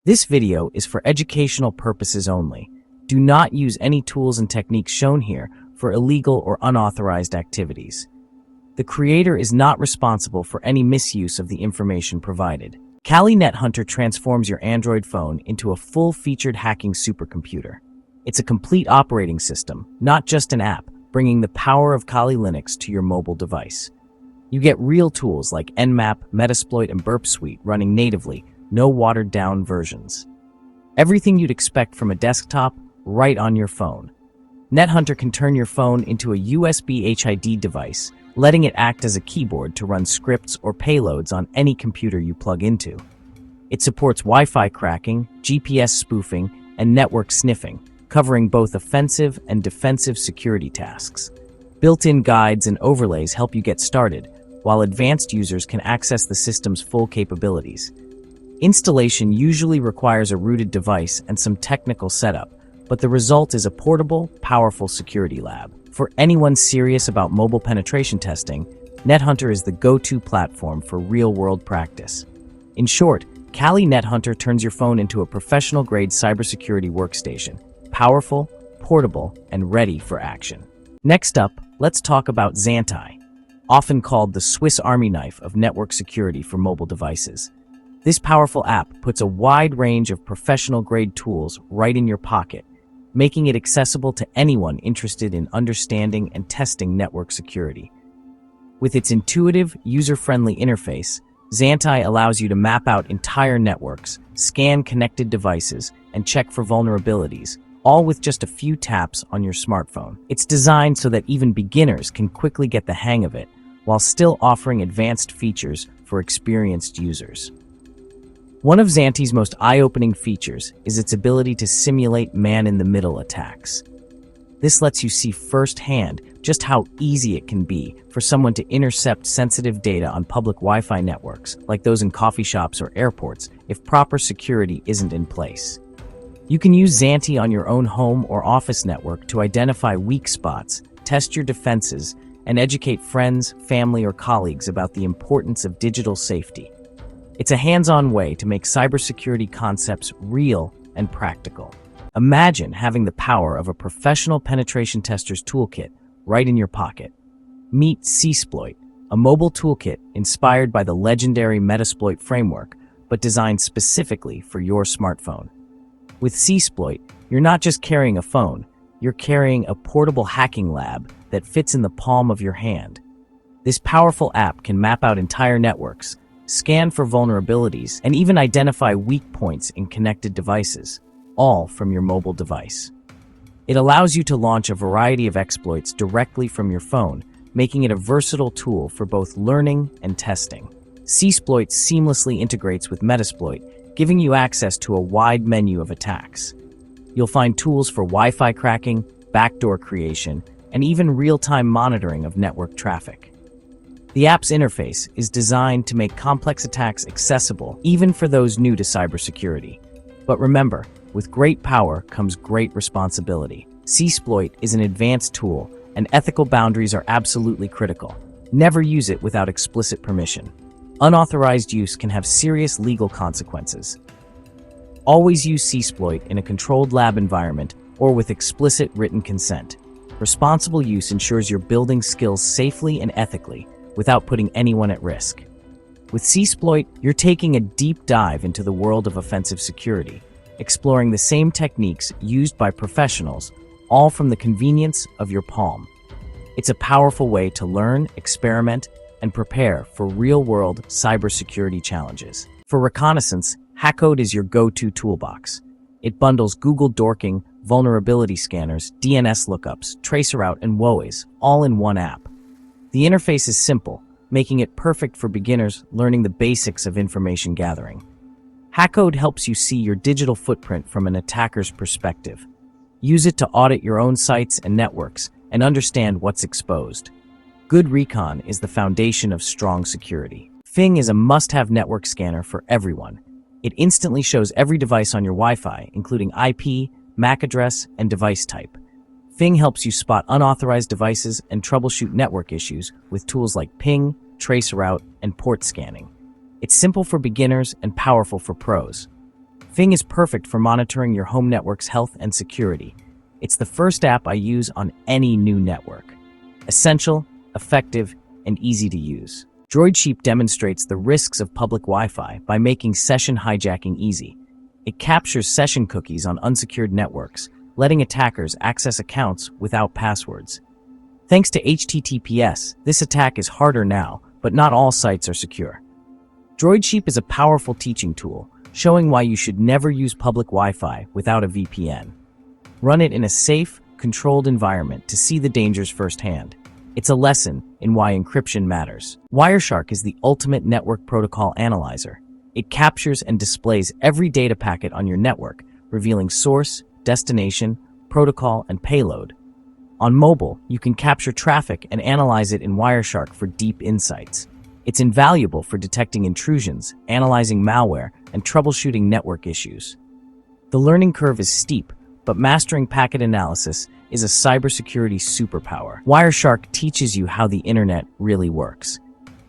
This video is for educational purposes only. Do not use any tools and techniques shown here for illegal or unauthorized activities. The creator is not responsible for any misuse of the information provided. Kali NetHunter transforms your Android phone into a full-featured hacking supercomputer. It's a complete operating system, not just an app, bringing the power of Kali Linux to your mobile device. You get real tools like Nmap, Metasploit, and Burp Suite running natively, no watered-down versions. Everything you'd expect from a desktop, right on your phone. NetHunter can turn your phone into a USB HID device, letting it act as a keyboard to run scripts or payloads on any computer you plug into. It supports Wi-Fi cracking, GPS spoofing, and network sniffing, covering both offensive and defensive security tasks. Built-in guides and overlays help you get started, while advanced users can access the system's full capabilities. Installation usually requires a rooted device and some technical setup, but the result is a portable, powerful security lab. For anyone serious about mobile penetration testing, NetHunter is the go-to platform for real-world practice. In short, Kali NetHunter turns your phone into a professional-grade cybersecurity workstation, powerful, portable, and ready for action. Next up, let's talk about Xantai, often called the Swiss Army knife of network security for mobile devices. This powerful app puts a wide range of professional-grade tools right in your pocket, making it accessible to anyone interested in understanding and testing network security. With its intuitive, user-friendly interface, Xantai allows you to map out entire networks, scan connected devices, and check for vulnerabilities, all with just a few taps on your smartphone. It's designed so that even beginners can quickly get the hang of it, while still offering advanced features for experienced users. One of Xantai's most eye-opening features is its ability to simulate man-in-the-middle attacks. This lets you see firsthand just how easy it can be for someone to intercept sensitive data on public Wi-Fi networks, like those in coffee shops or airports, if proper security isn't in place. You can use Xantai on your own home or office network to identify weak spots, test your defenses, and educate friends, family, or colleagues about the importance of digital safety. It's a hands-on way to make cybersecurity concepts real and practical. Imagine having the power of a professional penetration tester's toolkit right in your pocket. Meet Csploit, a mobile toolkit inspired by the legendary Metasploit framework, but designed specifically for your smartphone. With Csploit, you're not just carrying a phone, you're carrying a portable hacking lab that fits in the palm of your hand. This powerful app can map out entire networks, scan for vulnerabilities, and even identify weak points in connected devices, all from your mobile device. It allows you to launch a variety of exploits directly from your phone, making it a versatile tool for both learning and testing. Csploit seamlessly integrates with Metasploit, giving you access to a wide menu of attacks. You'll find tools for Wi-Fi cracking, backdoor creation, and even real-time monitoring of network traffic. The app's interface is designed to make complex attacks accessible even for those new to cybersecurity. But remember, with great power comes great responsibility. Csploit is an advanced tool, and ethical boundaries are absolutely critical. Never use it without explicit permission. Unauthorized use can have serious legal consequences. Always use Csploit in a controlled lab environment or with explicit written consent. Responsible use ensures you're building skills safely and ethically, without putting anyone at risk. With Csploit, you're taking a deep dive into the world of offensive security, exploring the same techniques used by professionals, all from the convenience of your palm. It's a powerful way to learn, experiment, and prepare for real-world cybersecurity challenges. For reconnaissance, Hackcode is your go-to toolbox. It bundles Google dorking, vulnerability scanners, DNS lookups, traceroute, and WOAs, all in one app. The interface is simple, making it perfect for beginners learning the basics of information gathering. Hackcode helps you see your digital footprint from an attacker's perspective. Use it to audit your own sites and networks and understand what's exposed. Good recon is the foundation of strong security. Phing is a must-have network scanner for everyone. It instantly shows every device on your Wi-Fi, including IP, MAC address, and device type. Phing helps you spot unauthorized devices and troubleshoot network issues with tools like ping, traceroute, and port scanning. It's simple for beginners and powerful for pros. Fing is perfect for monitoring your home network's health and security. It's the first app I use on any new network. Essential, effective, and easy to use. DroidSheep demonstrates the risks of public Wi-Fi by making session hijacking easy. It captures session cookies on unsecured networks, letting attackers access accounts without passwords. Thanks to HTTPS, this attack is harder now, but not all sites are secure. DroidSheep is a powerful teaching tool, showing why you should never use public Wi-Fi without a VPN. Run it in a safe, controlled environment to see the dangers firsthand. It's a lesson in why encryption matters. Wireshark is the ultimate network protocol analyzer. It captures and displays every data packet on your network, revealing source, destination, protocol, and payload. On mobile, you can capture traffic and analyze it in Wireshark for deep insights. It's invaluable for detecting intrusions, analyzing malware, and troubleshooting network issues. The learning curve is steep, but mastering packet analysis is a cybersecurity superpower. Wireshark teaches you how the internet really works.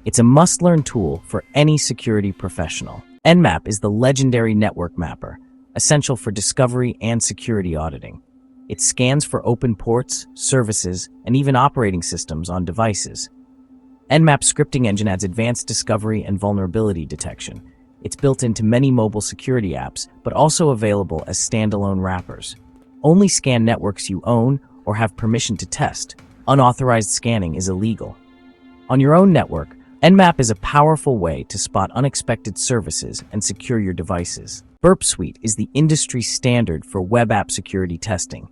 It's a must-learn tool for any security professional. Nmap is the legendary network mapper, essential for discovery and security auditing. It scans for open ports, services, and even operating systems on devices. Nmap scripting engine adds advanced discovery and vulnerability detection. It's built into many mobile security apps, but also available as standalone wrappers. Only scan networks you own or have permission to test. Unauthorized scanning is illegal. On your own network, Nmap is a powerful way to spot unexpected services and secure your devices. Burp Suite is the industry standard for web app security testing.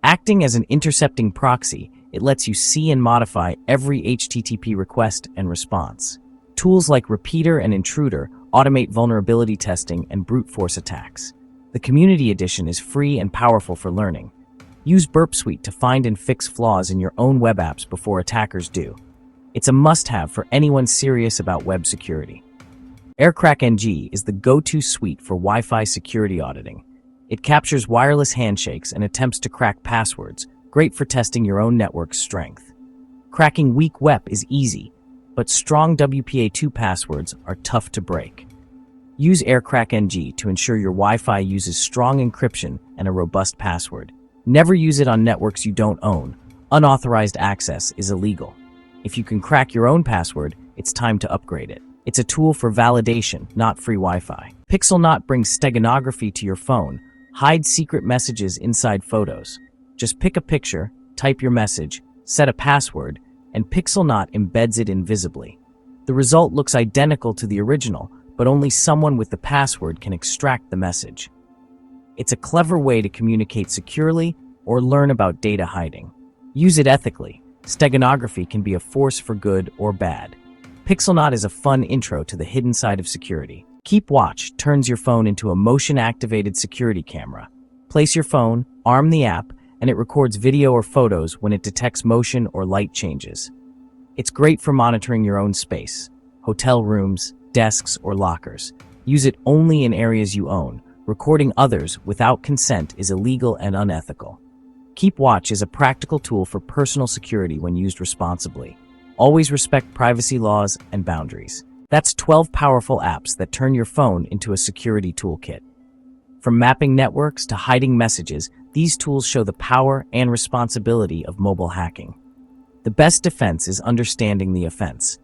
Acting as an intercepting proxy, it lets you see and modify every HTTP request and response. Tools like Repeater and Intruder automate vulnerability testing and brute force attacks. The Community Edition is free and powerful for learning. Use Burp Suite to find and fix flaws in your own web apps before attackers do. It's a must-have for anyone serious about web security. AirCrackNG is the go-to suite for Wi-Fi security auditing. It captures wireless handshakes and attempts to crack passwords, great for testing your own network's strength. Cracking weak WEP is easy, but strong WPA2 passwords are tough to break. Use AirCrackNG to ensure your Wi-Fi uses strong encryption and a robust password. Never use it on networks you don't own. Unauthorized access is illegal. If you can crack your own password, it's time to upgrade it. It's a tool for validation, not free Wi-Fi. PixelKnot brings steganography to your phone. Hide secret messages inside photos. Just pick a picture, type your message, set a password, and PixelKnot embeds it invisibly. The result looks identical to the original, but only someone with the password can extract the message. It's a clever way to communicate securely or learn about data hiding. Use it ethically. Steganography can be a force for good or bad. PixelKnot is a fun intro to the hidden side of security. Keep Watch turns your phone into a motion-activated security camera. Place your phone, arm the app, and it records video or photos when it detects motion or light changes. It's great for monitoring your own space, hotel rooms, desks, or lockers. Use it only in areas you own. Recording others without consent is illegal and unethical. Keep Watch is a practical tool for personal security when used responsibly. Always respect privacy laws and boundaries. That's 12 powerful apps that turn your phone into a security toolkit. From mapping networks to hiding messages, these tools show the power and responsibility of mobile hacking. The best defense is understanding the offense.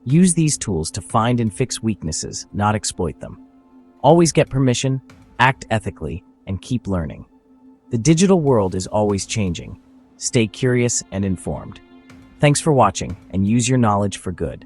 Use these tools to find and fix weaknesses, not exploit them. Always get permission, act ethically, and keep learning. The digital world is always changing. Stay curious and informed. Thanks for watching, and use your knowledge for good.